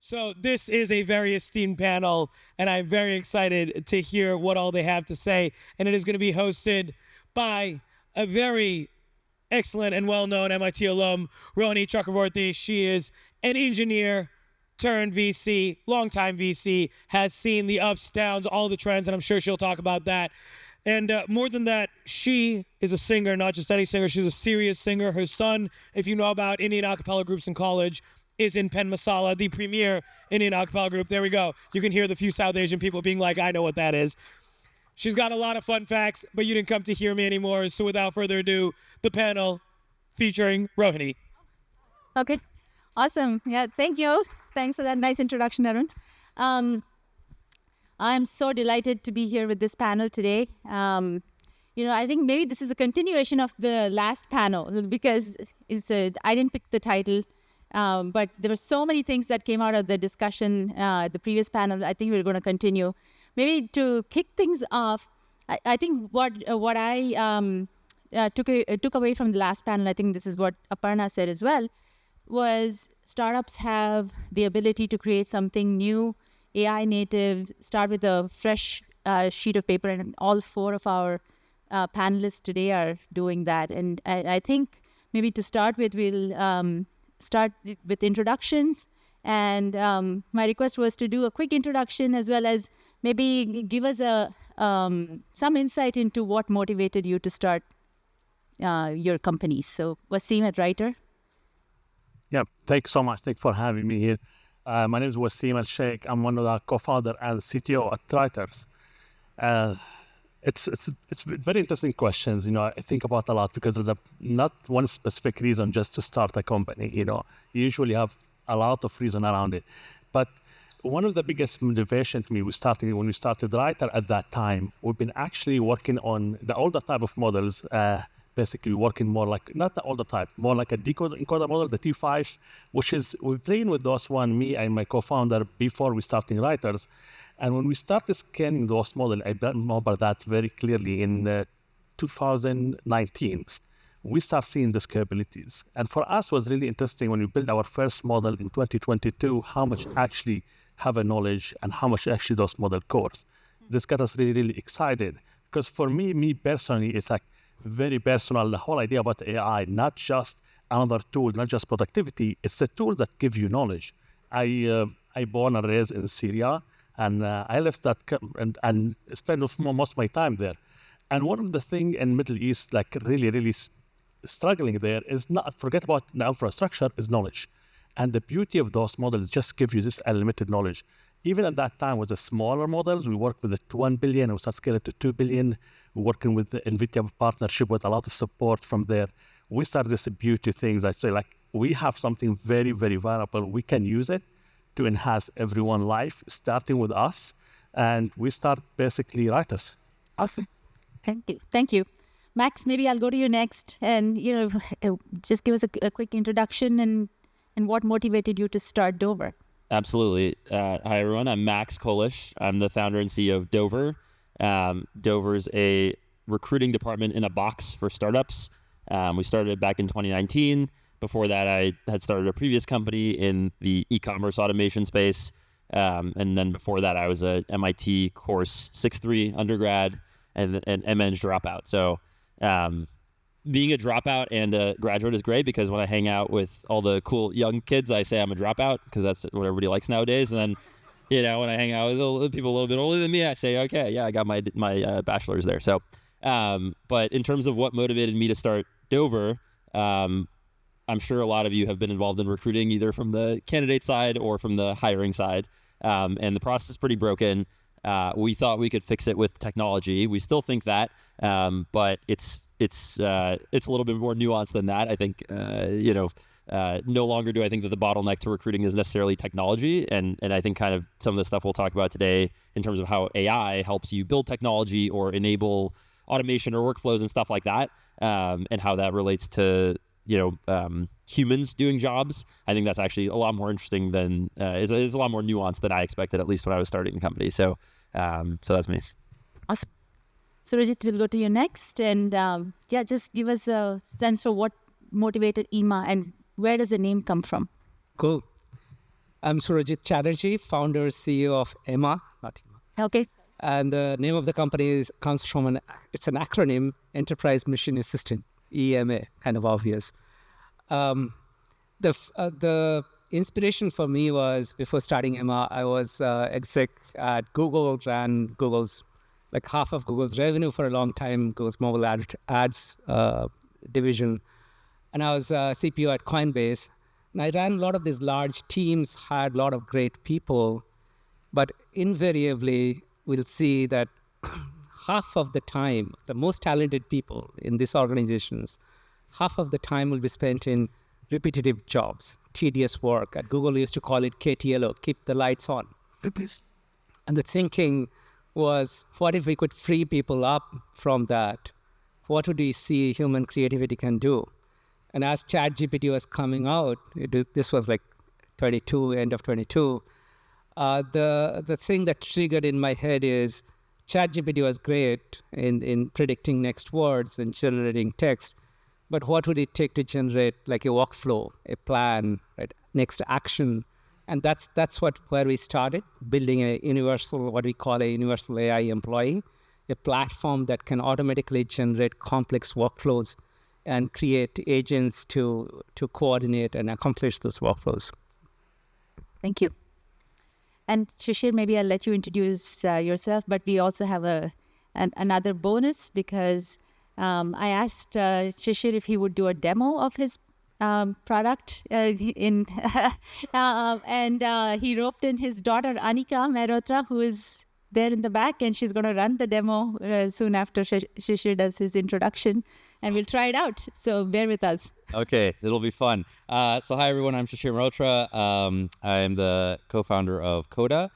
So this is a very esteemed panel, and I'm very excited to hear what all they have to say. And it is going to be hosted by a very excellent and well-known MIT alum, Rohini Chakravarthy. She is an engineer turned VC, longtime VC, has seen the ups, downs, all the trends, and I'm sure she'll talk about that. And more than that, she is a singer, not just any singer. She's a serious singer. Her son, if you know about Indian a cappella groups in college, is in Pen Masala, the premier Indian a cappella group. There we go. You can hear the few South Asian people being like, I know what that is. She's got a lot of fun facts, but you didn't come to hear me anymore. So without further ado, the panel featuring Rohini. Okay, awesome. Yeah, thank you. Thanks for that nice introduction, Arun. I'm so delighted to be here with this panel today. I think maybe this is a continuation of the last panel because I didn't pick the title, but there were so many things that came out of the discussion, the previous panel. I think we're going to continue. Maybe to kick things off, I think what I took away from the last panel, I think this is what Aparna said as well, was startups have the ability to create something new, AI native, start with a fresh sheet of paper, and all four of our panelists today are doing that. And I think maybe to start with, we'll start with introductions. And my request was to do a quick introduction as well as maybe give us some insight into what motivated you to start your companies. So Waseem at Writer. Yeah, thanks so much. Thanks for having me here. My name is Waseem AlShikh. I'm one of the co-founder and CTO at Writers. It's very interesting questions. I think about a lot because there's not one specific reason just to start a company. You usually have a lot of reason around it. But one of the biggest motivation to me when we started Writer at that time, we've been actually working on the older type of models, basically working more like, not the older type, more like a encoder model, the T5, which is, we're playing with those one, me and my co-founder, before we started Writers. And when we started scanning those models, I remember that very clearly in 2019, we start seeing these capabilities. And for us, was really interesting when we built our first model in 2022, how much actually have a knowledge and how much actually those model cores. This got us really, really excited. Because for me personally, it's like very personal, the whole idea about AI, not just another tool, not just productivity, it's a tool that gives you knowledge. I born and raised in Syria, and I left that and spent most of my time there. And one of the things in Middle East, like really struggling there, is not, forget about the infrastructure, is knowledge. And the beauty of those models just give you this unlimited knowledge. Even at that time with the smaller models, we worked with the 1 billion, and we start scaling to 2 billion. We're working with the NVIDIA partnership with a lot of support from there. We started this beauty things. I'd say like, we have something very, very valuable. We can use it to enhance everyone's life, starting with us. And we start basically Writers. Awesome. Thank you. Max, maybe I'll go to you next. And, just give us a quick introduction and what motivated you to start Dover. Absolutely. Hi, everyone. I'm Max Kolysh. I'm the founder and CEO of Dover. Dover's a recruiting department in a box for startups. We started back in 2019. Before that, I had started a previous company in the e-commerce automation space. And then before that, I was a MIT course 6.3 undergrad and an MEng dropout. So being a dropout and a graduate is great because when I hang out with all the cool young kids, I say I'm a dropout because that's what everybody likes nowadays. And then, when I hang out with people a little bit older than me, I say, okay, yeah, I got my bachelor's there. So, but in terms of what motivated me to start Dover, I'm sure a lot of you have been involved in recruiting either from the candidate side or from the hiring side. And the process is pretty broken. We thought we could fix it with technology. We still think that, but it's a little bit more nuanced than that. I think, no longer do I think that the bottleneck to recruiting is necessarily technology. And I think kind of some of the stuff we'll talk about today in terms of how AI helps you build technology or enable automation or workflows and stuff like that, and how that relates to, humans doing jobs. I think that's actually a lot more interesting than, it's a lot more nuanced than I expected, at least when I was starting the company. So that's me. Awesome. Surojit, we'll go to you next. And just give us a sense for what motivated EMA and where does the name come from? Cool. I'm Surojit Chatterjee, founder, CEO of EMA, not EMA. Okay. And the name of the company comes from it's an acronym, Enterprise Machine Assistant, EMA, kind of obvious. The inspiration for me was, before starting EMA, I was exec at Google, ran Google's, like half of Google's revenue for a long time, Google's mobile ads division. And I was CPO at Coinbase. And I ran a lot of these large teams, had a lot of great people, but invariably we'll see that half of the time, the most talented people in these organizations, half of the time will be spent in repetitive jobs, tedious work. At Google, we used to call it KTLO, keep the lights on. And the thinking was, what if we could free people up from that? What would we see human creativity can do? And as ChatGPT was coming out, this was like 22, end of 22, the thing that triggered in my head is ChatGPT was great in predicting next words and generating text, but what would it take to generate like a workflow, a plan, right? Next action? And that's where we started, building a universal, what we call a universal AI employee, a platform that can automatically generate complex workflows and create agents to coordinate and accomplish those workflows. Thank you. And Shishir, maybe I'll let you introduce yourself, but we also have another bonus because I asked Shishir if he would do a demo of his product and he roped in his daughter Anika Mehrotra, who is there in the back, and she's going to run the demo soon after Shishir does his introduction, and we'll try it out. So bear with us. Okay, it'll be fun. So hi everyone, I'm Shishir Mehrotra. I'm the co-founder of Coda.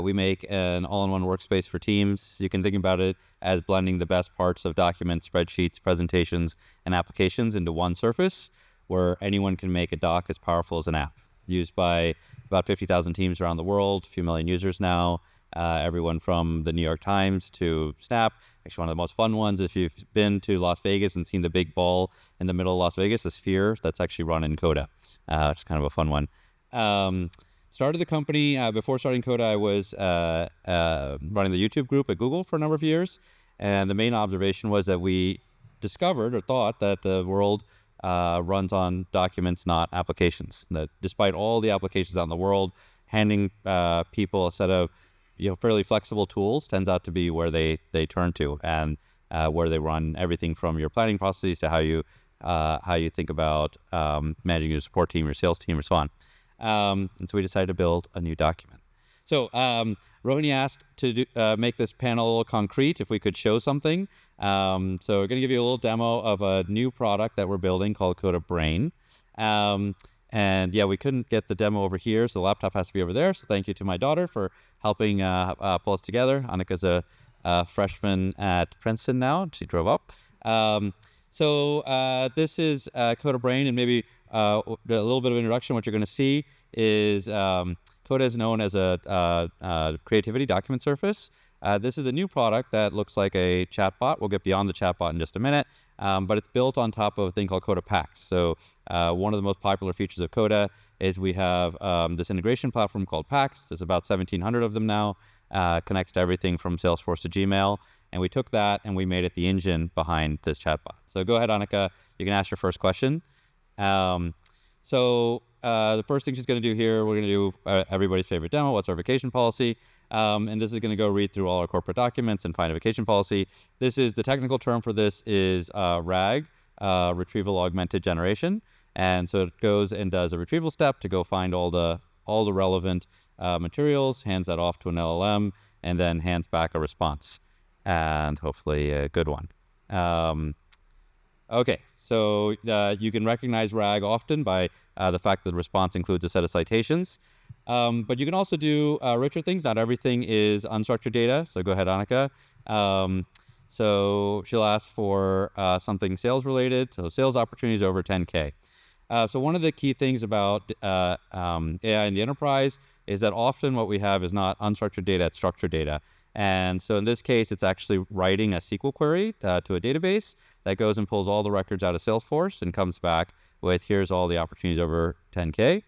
We make an all-in-one workspace for teams. You can think about it as blending the best parts of documents, spreadsheets, presentations, and applications into one surface where anyone can make a doc as powerful as an app. Used by about 50,000 teams around the world, a few million users now. Everyone from the New York Times to Snap. Actually, one of the most fun ones, if you've been to Las Vegas and seen the big ball in the middle of Las Vegas, the sphere, that's actually run in Coda. It's kind of a fun one. Started the company, before starting Coda, I was running the YouTube group at Google for a number of years. And the main observation was that we discovered or thought that the world runs on documents, not applications. That despite all the applications out in the world, handing people a set of fairly flexible tools tends out to be where they turn to, and where they run everything from your planning processes to how you think about managing your support team, your sales team, or so on. And so we decided to build a new document. So Rohini asked to make this panel a little concrete, if we could show something. So we're going to give you a little demo of a new product that we're building called Coda Brain. And yeah, we couldn't get the demo over here, so the laptop has to be over there. So thank you to my daughter for helping pull us together. Annika's a freshman at Princeton now. She drove up. So this is Coda Brain, and maybe a little bit of introduction. What you're going to see is Coda is known as a creativity document surface. This is a new product that looks like a chatbot. We'll get beyond the chatbot in just a minute, but it's built on top of a thing called Coda Packs. So one of the most popular features of Coda is we have this integration platform called Packs. There's about 1,700 of them now. Connects to everything from Salesforce to Gmail. And we took that and we made it the engine behind this chatbot. So go ahead, Annika. You can ask your first question. So the first thing she's going to do here, we're going to do everybody's favorite demo. What's our vacation policy? And this is going to go read through all our corporate documents and find a vacation policy. This is the technical term for this is RAG, retrieval augmented generation. And so it goes and does a retrieval step to go find all the relevant materials, hands that off to an LLM, and then hands back a response, and hopefully a good one. Okay, so you can recognize RAG often by the fact that the response includes a set of citations. But you can also do richer things. Not everything is unstructured data. So go ahead, Annika. So she'll ask for something sales related. So sales opportunities over 10K. So one of the key things about AI in the enterprise is that often what we have is not unstructured data, it's structured data. And so in this case, it's actually writing a SQL query to a database that goes and pulls all the records out of Salesforce and comes back with, here's all the opportunities over 10K.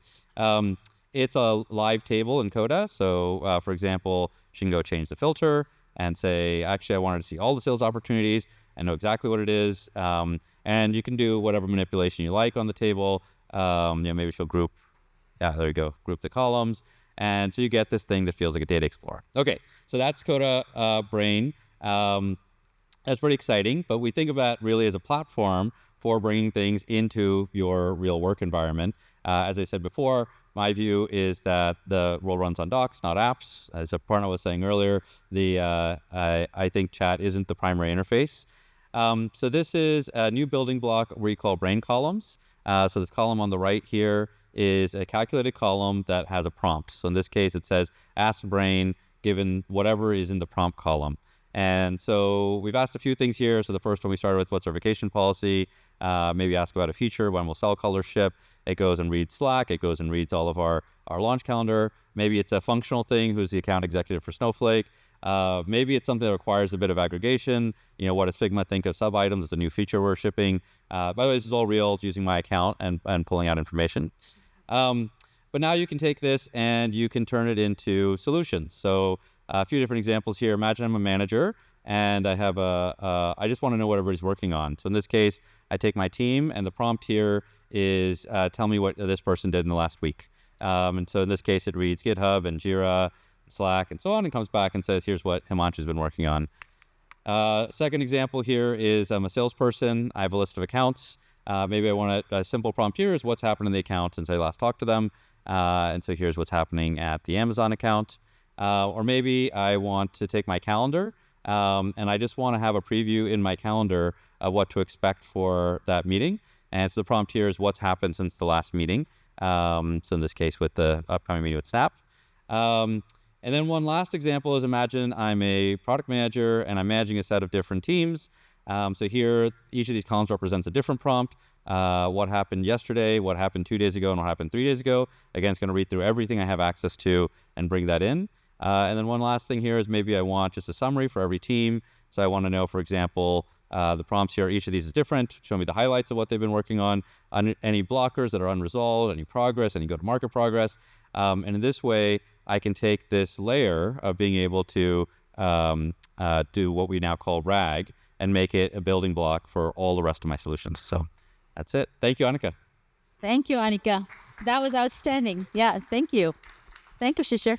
it's a live table in Coda. So for example, you can go change the filter and say, actually, I wanted to see all the sales opportunities and know exactly what it is. And you can do whatever manipulation you like on the table. Maybe she'll group. Yeah, there you go. Group the columns. And so you get this thing that feels like a data explorer. Okay, so that's Coda Brain. That's pretty exciting, but we think about really as a platform for bringing things into your real work environment. As I said before, my view is that the world runs on docs, not apps. As Aparna was saying earlier, I think chat isn't the primary interface. So this is a new building block we call brain columns. So this column on the right here is a calculated column that has a prompt. So in this case, it says, ask brain given whatever is in the prompt column. And so we've asked a few things here. So the first one we started with, what's our vacation policy? Maybe ask about a feature, when will cell colors ship? It goes and reads Slack. It goes and reads all of our launch calendar. Maybe it's a functional thing, who's the account executive for Snowflake. Maybe it's something that requires a bit of aggregation. What does Figma think of sub-items as a new feature we're shipping? By the way, this is all real. It's using my account and pulling out information. But now you can take this and you can turn it into solutions. So a few different examples here. Imagine I'm a manager and I have I just want to know what everybody's working on. So in this case, I take my team and the prompt here is tell me what this person did in the last week. And so in this case, it reads GitHub and Jira, Slack, and so on, and comes back and says, here's what Himanshu's been working on. Second example here is I'm a salesperson. I have a list of accounts. Maybe I want a simple prompt here is what's happened in the account since I last talked to them. And so here's what's happening at the Amazon account. Or maybe I want to take my calendar and I just want to have a preview in my calendar of what to expect for that meeting. And so the prompt here is what's happened since the last meeting. So in this case, with the upcoming meeting with Snap. And then one last example is imagine I'm a product manager and I'm managing a set of different teams. So here, each of these columns represents a different prompt. What happened yesterday, what happened 2 days ago, and what happened 3 days ago. Again, it's going to read through everything I have access to and bring that in. And then one last thing here is maybe I want just a summary for every team. So I want to know, for example, the prompts here, each of these is different. Show me the highlights of what they've been working on, any blockers that are unresolved, any progress, any go-to-market progress. And in this way, I can take this layer of being able to do what we now call RAG and make it a building block for all the rest of my solutions. So that's it. Thank you, Annika. Thank you, Annika. That was outstanding. Yeah, thank you. Thank you, Shishir.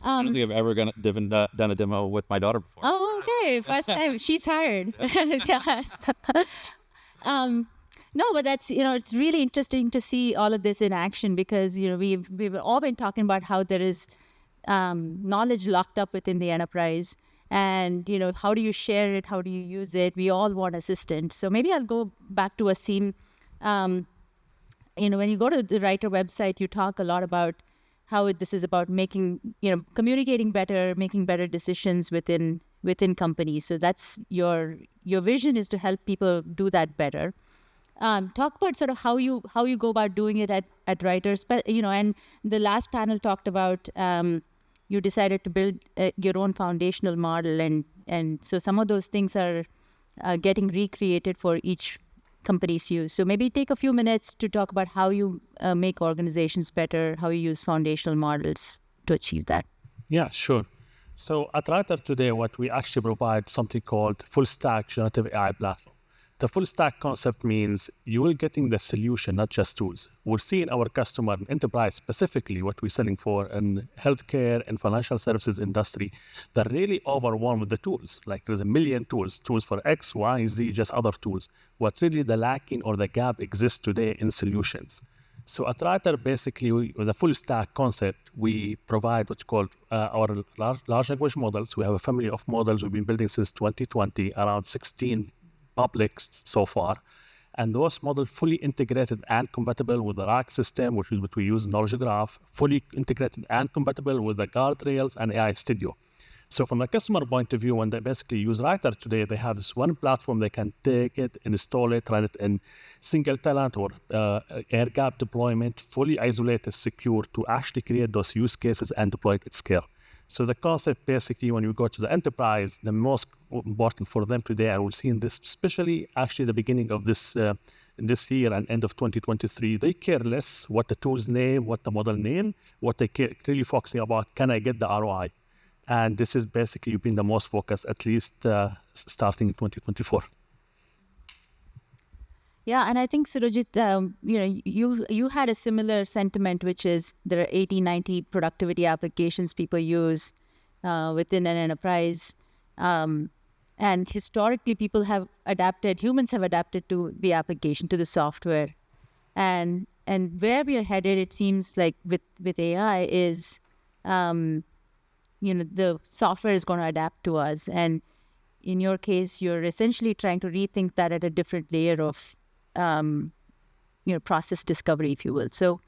I don't think I've ever done a demo with my daughter before. Oh, okay. First time. She's hired. Yes. No, but that's, it's really interesting to see all of this in action because, we've all been talking about how there is knowledge locked up within the enterprise. And, how do you share it? How do you use it? We all want assistance. So maybe I'll go back to Waseem. When you go to the Writer website, you talk a lot about how this is about making, communicating better, making better decisions within companies. So that's your vision is to help people do that better. Talk about sort of how you go about doing it at Writers, but and the last panel talked about you decided to build your own foundational model, and so some of those things are getting recreated for each company's use. So maybe take a few minutes to talk about how you make organizations better, how you use foundational models to achieve that. Yeah, sure. So at Writer today, what we actually provide something called full stack generative AI platform. The full stack concept means you will getting the solution, not just tools. We're seeing our customer in enterprise, specifically what we're selling for in healthcare and financial services industry, they're really overwhelmed with the tools. Like there's a million tools for X, Y, Z, just other tools. What really the lacking or the gap exists today in solutions. So at Writer, basically, with the full stack concept, we provide what's called our large language models. We have a family of models we've been building since 2020, around 16 public so far, and those models fully integrated and compatible with the RAG system, which is what we use in Knowledge Graph, fully integrated and compatible with the guardrails and AI Studio. So from a customer point of view, when they basically use Writer today, they have this one platform, they can take it, install it, run it in single tenant or air gap deployment, fully isolated, secure to actually create those use cases and deploy it at scale. So the concept basically, when you go to the enterprise, the most important for them today, and we're seeing this especially actually the beginning of this this year and end of 2023, they care less what the tool's name, what the model name, what they care, really focusing about, can I get the ROI? And this is basically been the most focused, at least starting in 2024. Yeah, and I think Surojit, you had a similar sentiment, which is there are 80, 90 productivity applications people use within an enterprise. And historically, humans have adapted to the application, to the software. And where we are headed, it seems like with AI is, the software is going to adapt to us. And in your case, you're essentially trying to rethink that at a different layer of, process discovery, if you will. So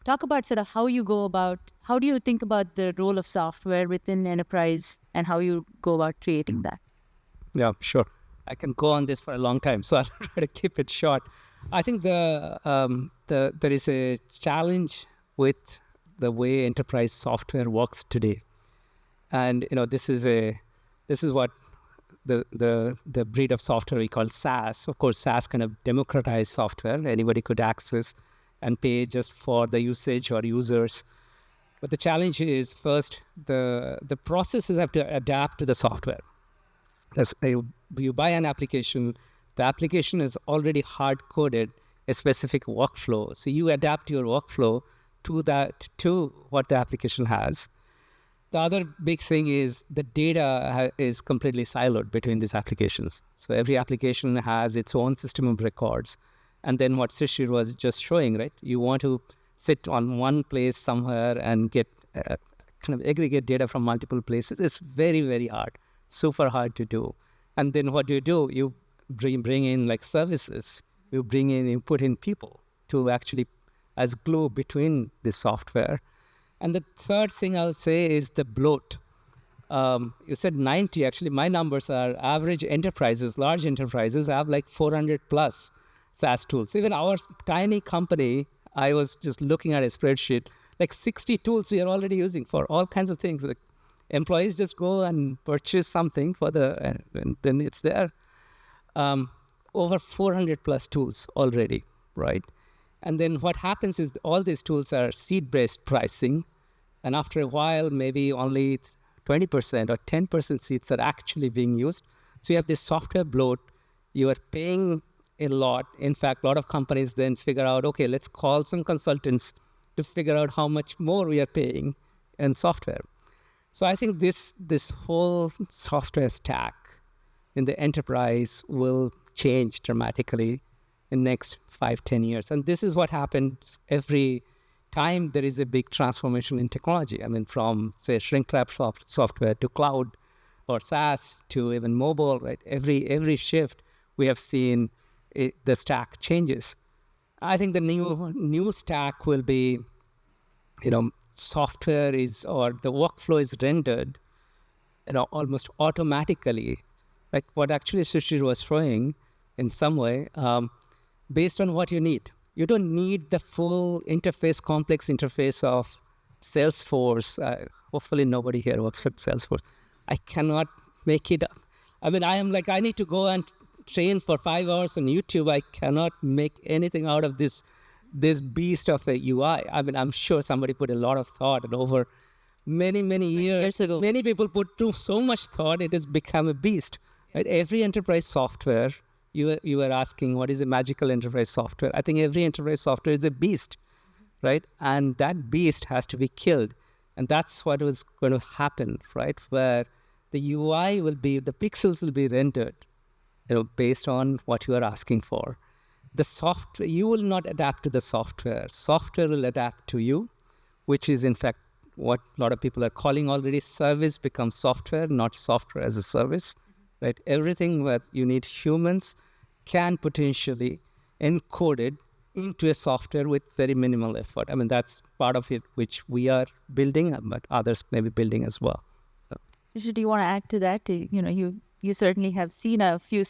talk about sort of how do you think about the role of software within enterprise and how you go about creating that? Yeah, sure. I can go on this for a long time, so I'll try to keep it short. I think there is a challenge with the way enterprise software works today, and this is what the breed of software we call SaaS. Of course, SaaS kind of democratized software; anybody could access and pay just for the usage or users. But the challenge is first the processes have to adapt to the software. As you buy an application, the application is already hard-coded a specific workflow. So you adapt your workflow to what the application has. The other big thing is the data is completely siloed between these applications. So every application has its own system of records. And then what Shishir was just showing, right? You want to sit on one place somewhere and get kind of aggregate data from multiple places. It's very, very hard. Super hard to do. And then what do? You bring in like services. You put in people to actually as glue between the software. And the third thing I'll say is the bloat. You said 90. Actually, my numbers are average enterprises, large enterprises have like 400 plus SaaS tools. Even our tiny company, I was just looking at a spreadsheet, like 60 tools we are already using for all kinds of things. Like employees just go and purchase something and then it's there. Over 400 plus tools already, right? And then what happens is all these tools are seat-based pricing. And after a while, maybe only 20% or 10% seats are actually being used. So you have this software bloat. You are paying a lot. In fact, a lot of companies then figure out, okay, let's call some consultants to figure out how much more we are paying in software. So I think this whole software stack in the enterprise will change dramatically in the next 5-10 years. And this is what happens every time there is a big transformation in technology. I mean, from, say, shrink-wrap software to cloud or SaaS to even mobile, right? Every shift we have seen, the stack changes. I think the new stack will be, software or the workflow is rendered, almost automatically, like what actually Shishir was showing in some way, based on what you need. You don't need the full complex interface of Salesforce. Hopefully nobody here works for Salesforce. I cannot make it up. I mean, I am like, I need to go and train for 5 hours on YouTube. I cannot make anything out of this beast of a UI. I mean, I'm sure somebody put a lot of thought, and over many, many years ago, many people put so much thought, it has become a beast. Right? Every enterprise software, you were asking, what is a magical enterprise software? I think every enterprise software is a beast, right? And that beast has to be killed. And that's what was going to happen, right? Where the UI the pixels will be rendered, based on what you are asking for. The software, you will not adapt to the software. Software will adapt to you, which is in fact what a lot of people are calling already service becomes software, not software as a service, right? Everything that you need humans can potentially encode it into a software with very minimal effort. I mean, that's part of it which we are building, but others may be building as well. Shishir, do you want to add to that? You certainly have seen a few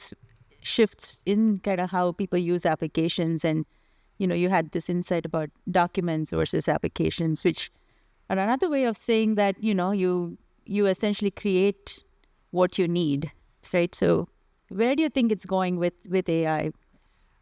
shifts in kind of how people use applications, and you had this insight about documents versus applications, which are another way of saying that you essentially create what you need, right? So where do you think it's going with AI?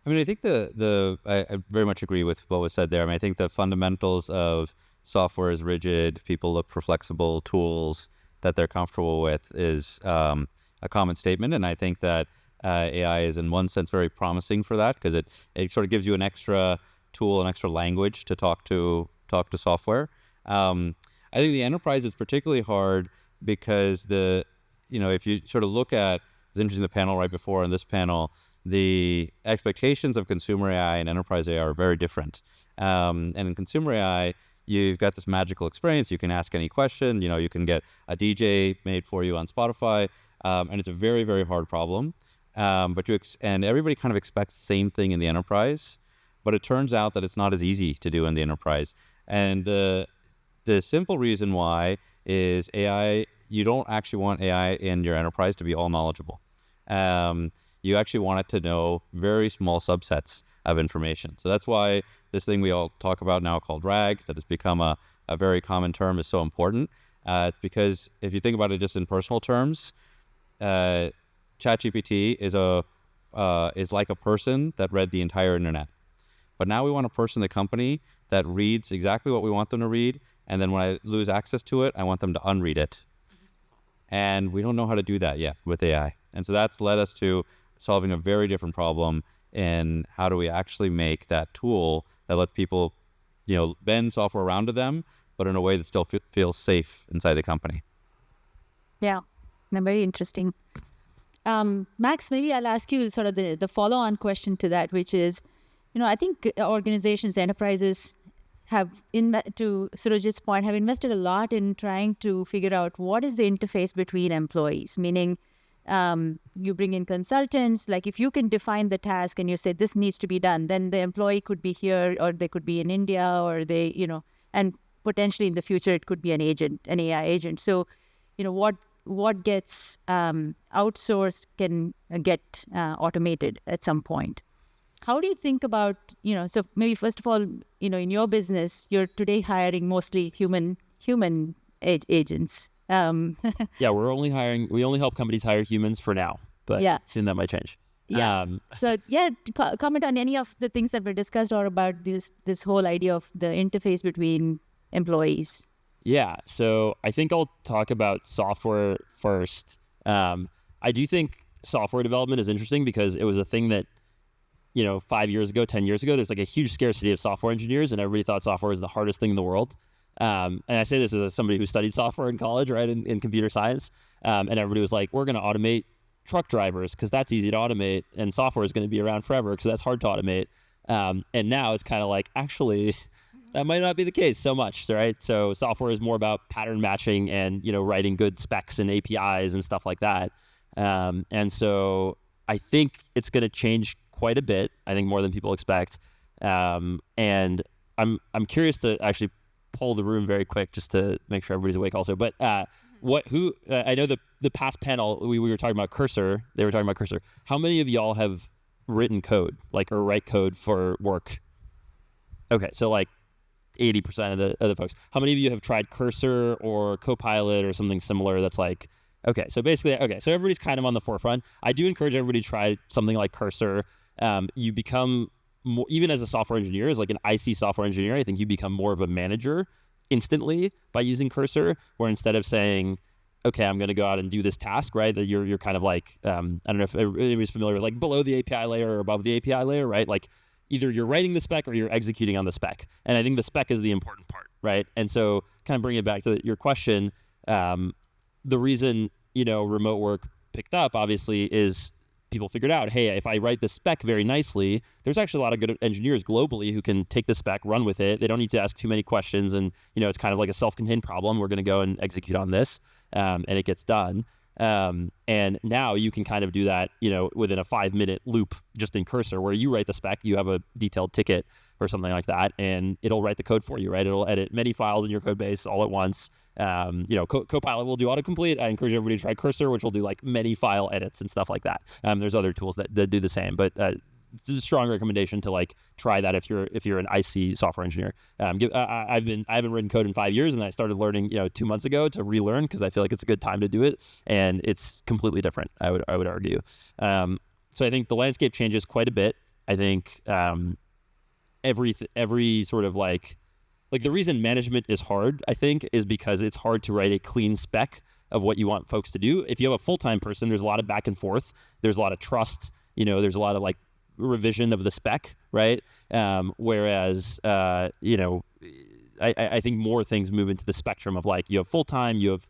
I mean, I think I very much agree with what was said there. I mean, I think the fundamentals of software is rigid. People look for flexible tools that they're comfortable with is a common statement. And I think that AI is in one sense very promising for that, because it sort of gives you an extra tool, an extra language to talk to software. I think the enterprise is particularly hard because if you sort of look at, it's interesting, the panel right before and this panel, the expectations of consumer AI and enterprise AI are very different. And in consumer AI, you've got this magical experience. You can ask any question. You can get a DJ made for you on Spotify, and it's a very, very hard problem. And everybody kind of expects the same thing in the enterprise, but it turns out that it's not as easy to do in the enterprise. And the simple reason why is AI. You don't actually want AI in your enterprise to be all knowledgeable. You actually want it to know very small subsets of information. So that's why this thing we all talk about now called RAG, that has become a very common term, is so important. It's because if you think about it just in personal terms, ChatGPT is like a person that read the entire internet. But now we want a person in the company that reads exactly what we want them to read, and then when I lose access to it, I want them to unread it. And we don't know how to do that yet with AI. And so that's led us to solving a very different problem in how do we actually make that tool that lets people, bend software around to them, but in a way that still feels safe inside the company. Yeah, very interesting. Max, maybe I'll ask you sort of the follow-on question to that, which is, I think organizations, enterprises to Surojit's point, have invested a lot in trying to figure out what is the interface between employees, meaning you bring in consultants. Like if you can define the task and you say this needs to be done, then the employee could be here or they could be in India or and potentially in the future it could be an agent, an AI agent. So, what gets outsourced can get automated at some point. How do you think about, so maybe first of all, in your business, you're today hiring mostly human agents. Yeah, we only help companies hire humans for now, but soon that might change. Yeah. Comment on any of the things that were discussed or about this whole idea of the interface between employees. Yeah, so I think I'll talk about software first. I do think software development is interesting because it was a thing that 5 years ago, 10 years ago, there's like a huge scarcity of software engineers, and everybody thought software was the hardest thing in the world. And I say this as somebody who studied software in college, right, in computer science. And everybody was like, we're going to automate truck drivers because that's easy to automate, and software is going to be around forever because that's hard to automate. And now it's kind of like, actually, that might not be the case so much, right? So software is more about pattern matching and, writing good specs and APIs and stuff like that. And so I think it's going to change quite a bit, I think more than people expect. And I'm curious to actually poll the room very quick just to make sure everybody's awake also. But I know the past panel, we were talking about Cursor. They were talking about Cursor. How many of y'all have written code, or write code for work? Okay, so 80% of the folks. How many of you have tried Cursor or Copilot or something similar that's okay, so basically, so everybody's kind of on the forefront. I do encourage everybody to try something like Cursor. You become more, even as a software engineer, as an IC software engineer, I think you become more of a manager instantly by using Cursor, where instead of saying, okay, I'm going to go out and do this task, right, that you're kind of I don't know if anybody's familiar with below the API layer or above the API layer, right? Either you're writing the spec or you're executing on the spec. And I think the spec is the important part, right? And so kind of bring it back to your question, the reason, remote work picked up, obviously, is people figured out, hey, if I write the spec very nicely, there's actually a lot of good engineers globally who can take the spec, run with it. They don't need to ask too many questions. And, it's kind of like a self-contained problem. We're going to go and execute on this, and it gets done. And now you can kind of do that, within a 5-minute loop just in Cursor, where you write the spec, you have a detailed ticket or something like that, and it'll write the code for you, right? It'll edit many files in your code base all at once. Copilot will do autocomplete. I encourage everybody to try Cursor, which will do many file edits and stuff like that. There's other tools that do the same, but it's a strong recommendation to try that if you're an IC software engineer. I haven't written code in 5 years, and I started learning 2 months ago to relearn because I feel like it's a good time to do it, and it's completely different. I would argue. So I think the landscape changes quite a bit. I think every sort of like the reason management is hard, I think, is because it's hard to write a clean spec of what you want folks to do. If you have a full-time person, there's a lot of back and forth. There's a lot of trust. There's a lot of like revision of the spec, right? Whereas, I think more things move into the spectrum of like you have full-time, you have,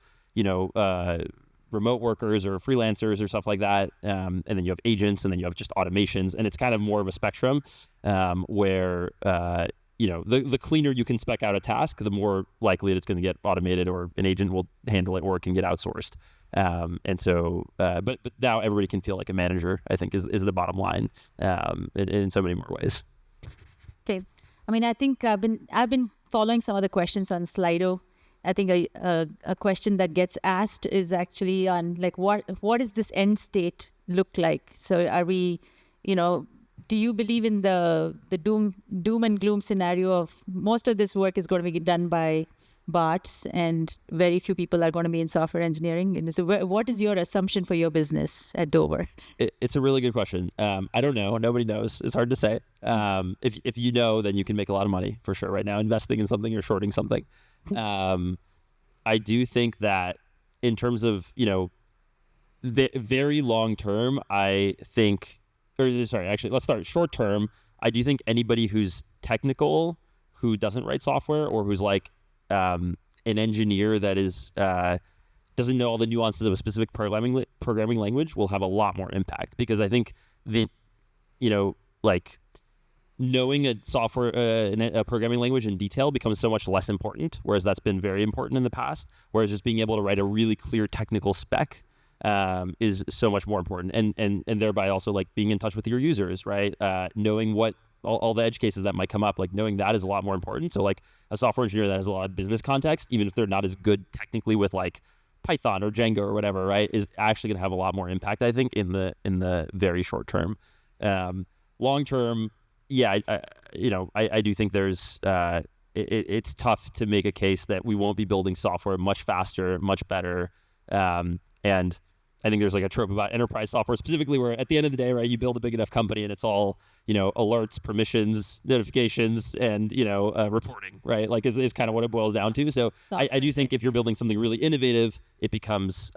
remote workers or freelancers or stuff like that. And then you have agents, and then you have just automations, and it's kind of more of a spectrum where, the cleaner you can spec out a task, the more likely it's going to get automated, or an agent will handle it, or it can get outsourced. And so, but now everybody can feel like a manager, I think is the bottom line, in so many more ways. Okay. I mean, I think I've been following some of the questions on Slido. I think a question that gets asked is actually on like, what does this end state look like? So are we, do you believe in the doom and gloom scenario of most of this work is going to be done by bots and very few people are going to be in software engineering? And so what is your assumption for your business at Dover? It's a really good question. I don't know. Nobody knows. It's hard to say. If you know, then you can make a lot of money for sure right now, investing in something or shorting something. I do think that in terms of, very long term, I think, actually, let's start short term. I do think anybody who's technical, who doesn't write software, or who's like an engineer that is doesn't know all the nuances of a specific programming language will have a lot more impact, because I think knowing a software, a programming language in detail becomes so much less important, whereas that's been very important in the past. Whereas just being able to write a really clear technical spec is so much more important, and thereby also like being in touch with your users, right? Knowing what all the edge cases that might come up, like knowing that is a lot more important. So like a software engineer that has a lot of business context, even if they're not as good technically with like Python or Django or whatever, right, is actually going to have a lot more impact, I think, in the very short term. Long term, yeah, I do think there's it's tough to make a case that we won't be building software much faster, much better, and I think there's like a trope about enterprise software specifically, where at the end of the day, right, you build a big enough company and it's all, alerts, permissions, notifications, and, reporting, right? Like is kind of what it boils down to. So I do think if you're building something really innovative, it becomes,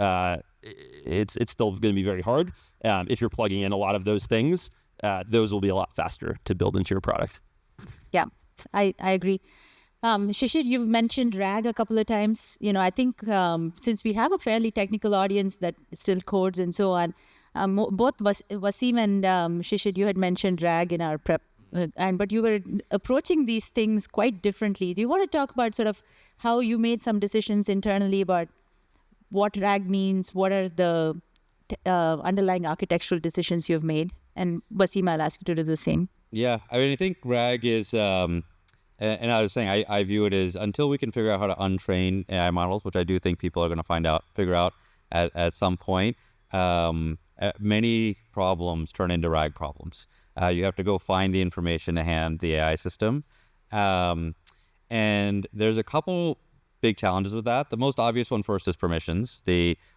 it's still going to be very hard. If you're plugging in a lot of those things, those will be a lot faster to build into your product. Yeah, I agree. Shishir, you've mentioned RAG a couple of times. I think since we have a fairly technical audience that still codes and so on, both Waseem and Shishir, you had mentioned RAG in our prep, but you were approaching these things quite differently. Do you want to talk about sort of how you made some decisions internally about what RAG means? What are the underlying architectural decisions you've made? And Waseem, I'll ask you to do the same. Yeah, I mean, I think RAG is... And I was saying, I view it as until we can figure out how to untrain AI models, which I do think people are going to figure out at some point, many problems turn into RAG problems. You have to go find the information to hand the AI system. And there's a couple big challenges with that. The most obvious one first is permissions.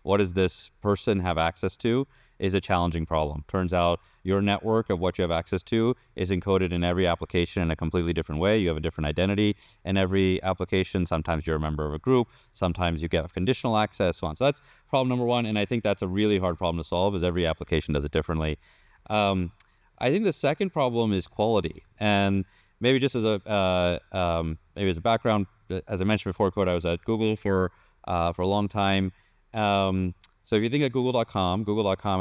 What does this person have access to is a challenging problem. Turns out your network of what you have access to is encoded in every application in a completely different way. You have a different identity in every application. Sometimes you're a member of a group. Sometimes you get conditional access, so on. So that's problem number one, and I think that's a really hard problem to solve, is every application does it differently. I think the second problem is quality. And maybe just as a background, as I mentioned before, Coda, I was at Google for a long time. So if you think of Google.com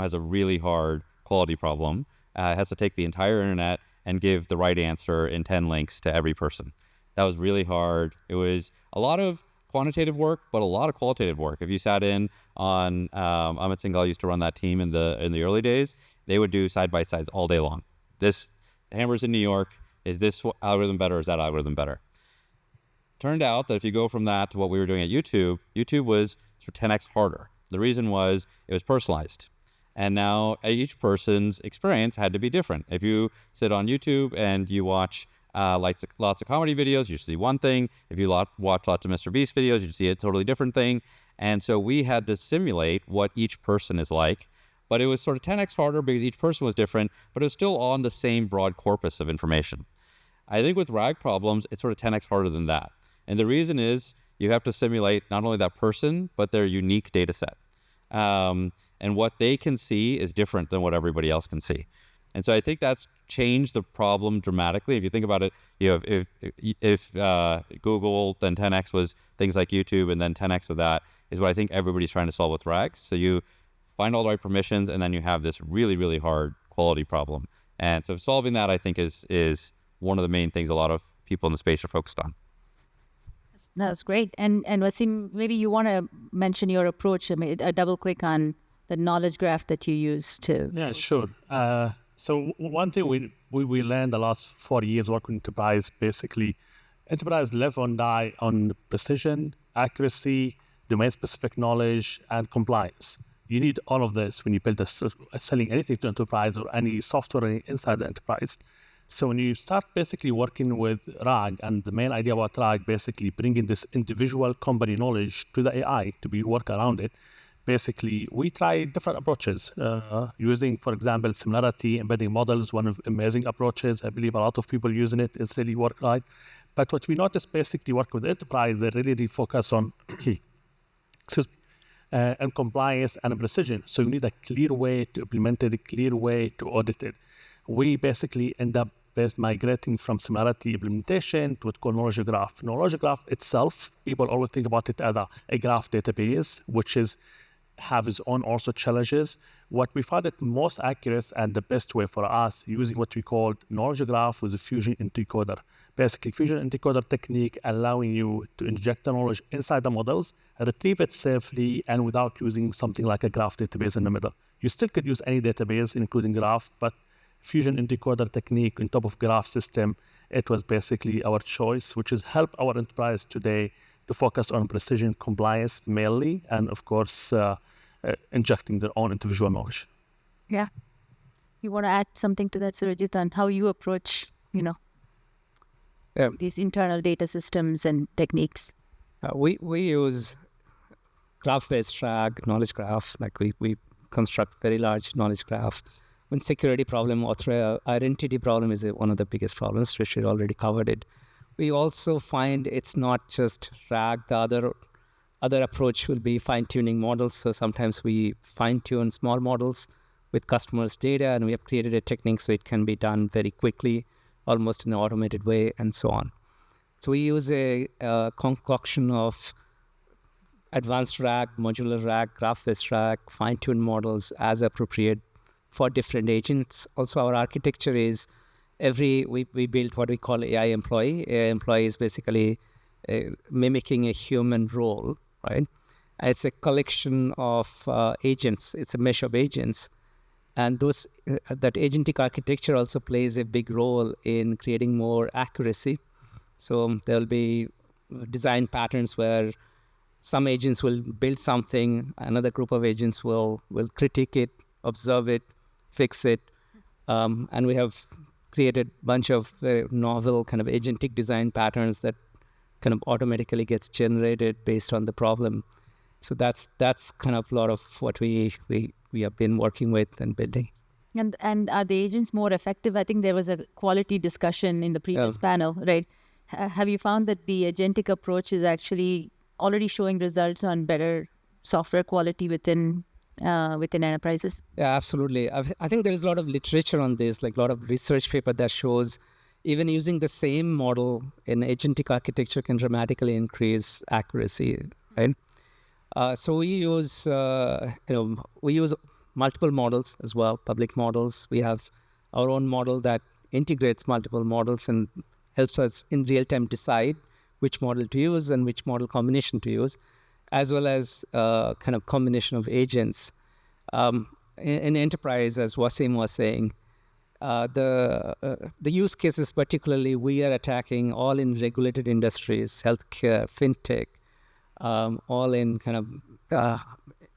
has a really hard quality problem. It has to take the entire internet and give the right answer in 10 links to every person. That was really hard. It was a lot of quantitative work, but a lot of qualitative work. If you sat in on Amit Singhal used to run that team in the early days, they would do side-by-sides all day long. This Hammers in New York, is this algorithm better, is that algorithm better? Turned out that if you go from that to what we were doing at YouTube was 10x harder. The reason was it was personalized. And now each person's experience had to be different. If you sit on YouTube and you watch lots of comedy videos, you see one thing. If you watch lots of Mr. Beast videos, you see a totally different thing. And so we had to simulate what each person is like. but it was sort of 10x harder because each person was different, but it was still on the same broad corpus of information. I think with RAG problems, it's sort of 10x harder than that. And the reason is you have to simulate not only that person, but their unique data set. And what they can see is different than what everybody else can see. And so I think that's changed the problem dramatically. If you think about it, if Google, then 10x was things like YouTube, and then 10x of that is what I think everybody's trying to solve with RAGs. So you find all the right permissions, and then you have this really, really hard quality problem. And so solving that, I think, is one of the main things a lot of people in the space are focused on. That's great. And Waseem, maybe you want to mention your approach, a double click on the knowledge graph that you use to. Yeah, sure. So one thing we learned the last 4 years working enterprise, basically, enterprise live and die on precision, accuracy, domain-specific knowledge, and compliance. You need all of this when you build selling anything to enterprise or any software inside the enterprise. So when you start basically working with RAG, and the main idea about RAG, basically bringing this individual company knowledge to the AI to work around it, basically we try different approaches using, for example, similarity, embedding models, one of amazing approaches. I believe a lot of people using it. It's really work right. But what we noticed basically work with enterprise, they really focus on and compliance and precision. So you need a clear way to implement it, a clear way to audit it. We basically end up migrating from similarity implementation to what's called knowledge graph. Knowledge graph itself, people always think about it as a graph database, which have its own also challenges. What we found it most accurate and the best way for us using what we call knowledge graph with a fusion encoder. Basically, fusion encoder technique allowing you to inject the knowledge inside the models, retrieve it safely, and without using something like a graph database in the middle. You still could use any database, including graph, but fusion encoder technique on top of graph system, it was basically our choice, which has helped our enterprise today to focus on precision compliance mainly, and of course, injecting their own individual knowledge. Yeah. You want to add something to that, Surojit, on how you approach, these internal data systems and techniques? We use graph-based RAG, knowledge graph, like we construct very large knowledge graph. When security problem, author identity problem is one of the biggest problems. Shishir already covered it. We also find it's not just RAG. The other approach will be fine-tuning models. So sometimes we fine-tune small models with customers' data, and we have created a technique so it can be done very quickly, almost in an automated way, and so on. So we use a concoction of advanced RAG, modular RAG, graph-based RAG, fine-tuned models as appropriate for different agents. Also, our architecture is we built what we call AI employee. AI employee is basically mimicking a human role, right? It's a collection of agents. It's a mesh of agents. And that agentic architecture also plays a big role in creating more accuracy. So there'll be design patterns where some agents will build something, another group of agents will critique it, observe it, fix it. And we have created a bunch of novel kind of agentic design patterns that kind of automatically gets generated based on the problem. So that's kind of a lot of what we have been working with and building. And are the agents more effective? I think there was a quality discussion in the previous panel, right? Have you found that the agentic approach is actually already showing results on better software quality within enterprises? Yeah, absolutely. I think there is a lot of literature on this, like a lot of research paper that shows even using the same model in agentic architecture can dramatically increase accuracy, right? So we use multiple models as well, public models. We have our own model that integrates multiple models and helps us in real time decide which model to use and which model combination to use, as well as kind of combination of agents. In enterprise, as Waseem was saying, the use cases particularly we are attacking all in regulated industries, healthcare, fintech, all in kind of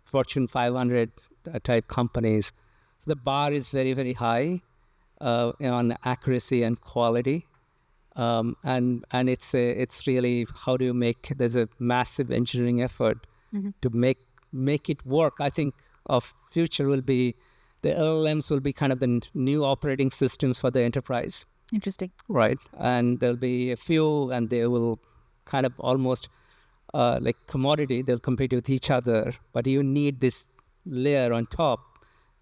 Fortune 500 type companies. So the bar is very, very high on accuracy and quality. And it's really, how do you there's a massive engineering effort to make it work. I think of future will be the LLMs will be kind of the new operating systems for the enterprise. Interesting. Right. And there'll be a few, and they will kind of almost like commodity, they'll compete with each other. But you need this layer on top,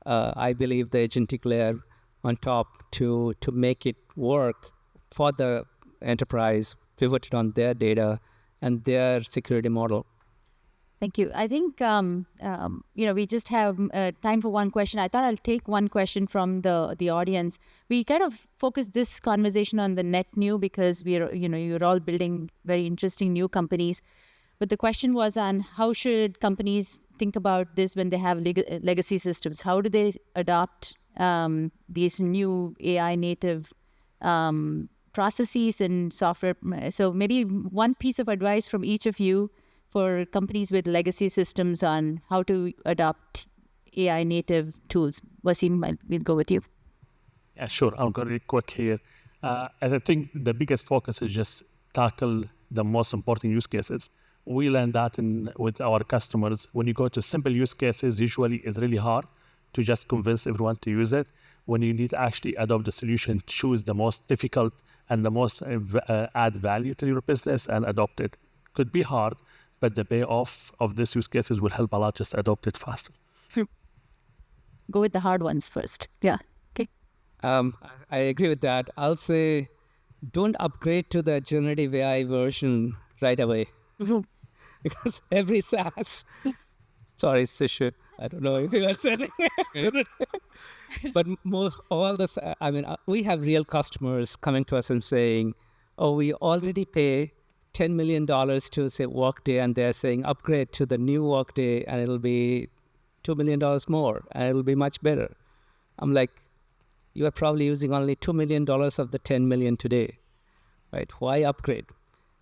I believe the agentic layer on top to make it work for the enterprise, pivoted on their data and their security model. Thank you. I think, we just have time for one question. I thought I'll take one question from the audience. We kind of focus this conversation on the net new because you're all building very interesting new companies. But the question was on how should companies think about this when they have legacy systems? How do they adopt these new AI native processes and software? So maybe one piece of advice from each of you for companies with legacy systems on how to adopt AI native tools. Waseem, we'll go with you. Yeah, sure. I'll go really quick here. And I think the biggest focus is just tackle the most important use cases. We learn that with our customers. When you go to simple use cases, usually it's really hard to just convince everyone to use it. When you need to actually adopt the solution, choose the most difficult and the most add value to your business and adopt it. Could be hard, but the payoff of these use cases will help a lot just adopt it faster. Go with the hard ones first. Yeah. Okay. I agree with that. I'll say don't upgrade to the generative AI version right away. Because every SaaS, sorry, Shishir, I don't know if you are selling it. But we have real customers coming to us and saying, oh, we already pay $10 million to say Workday, and they're saying upgrade to the new Workday and it'll be $2 million more and it'll be much better. I'm like, you are probably using only $2 million of the 10 million today, right? Why upgrade?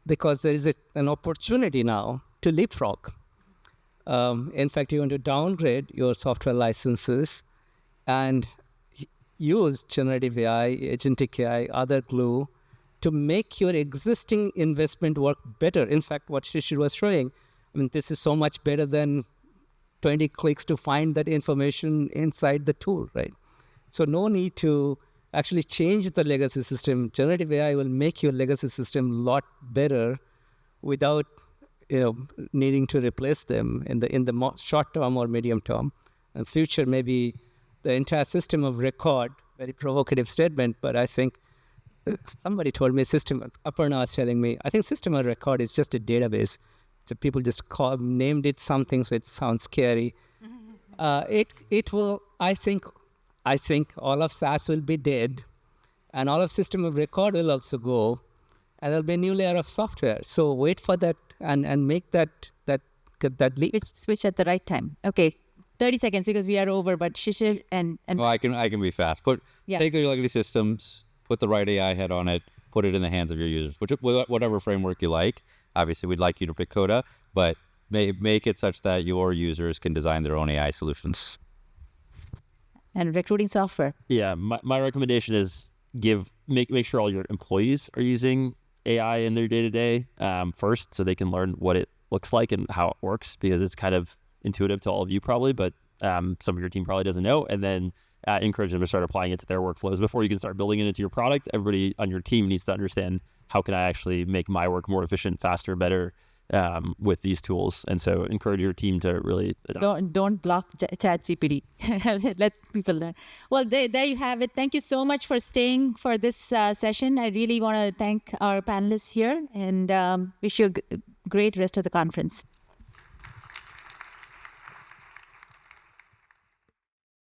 Because there is an opportunity now to leapfrog. In fact, you want to downgrade your software licenses and use generative AI, agentic AI, other glue to make your existing investment work better. In fact, what Shishir was showing, this is so much better than 20 clicks to find that information inside the tool, right? So no need to actually change the legacy system. Generative AI will make your legacy system a lot better without needing to replace them in the short term or medium term. And future, maybe the entire system of record, very provocative statement, but I think somebody told me Aparna was telling me, I think system of record is just a database. So people just named it something, so it sounds scary. It will, I think all of SaaS will be dead, and all of system of record will also go, and there'll be a new layer of software. So wait for that and make that leap. Switch at the right time. Okay, 30 seconds because we are over. But Shishir and well, I can be fast. Take your legacy systems, put the right AI head on it, put it in the hands of your users, whatever framework you like. Obviously, we'd like you to pick Coda, but make it such that your users can design their own AI solutions. And recruiting software. Yeah, my recommendation is make sure all your employees are using AI in their day-to-day first, so they can learn what it looks like and how it works, because it's kind of intuitive to all of you probably, but some of your team probably doesn't know. And then encourage them to start applying it to their workflows before you can start building it into your product. Everybody on your team needs to understand, how can I actually make my work more efficient, faster, better with these tools? And so encourage your team to really don't block ChatGPT. Let people learn. Well, there you have it. Thank you so much for staying for this session. I really want to thank our panelists here and wish you a great rest of the conference.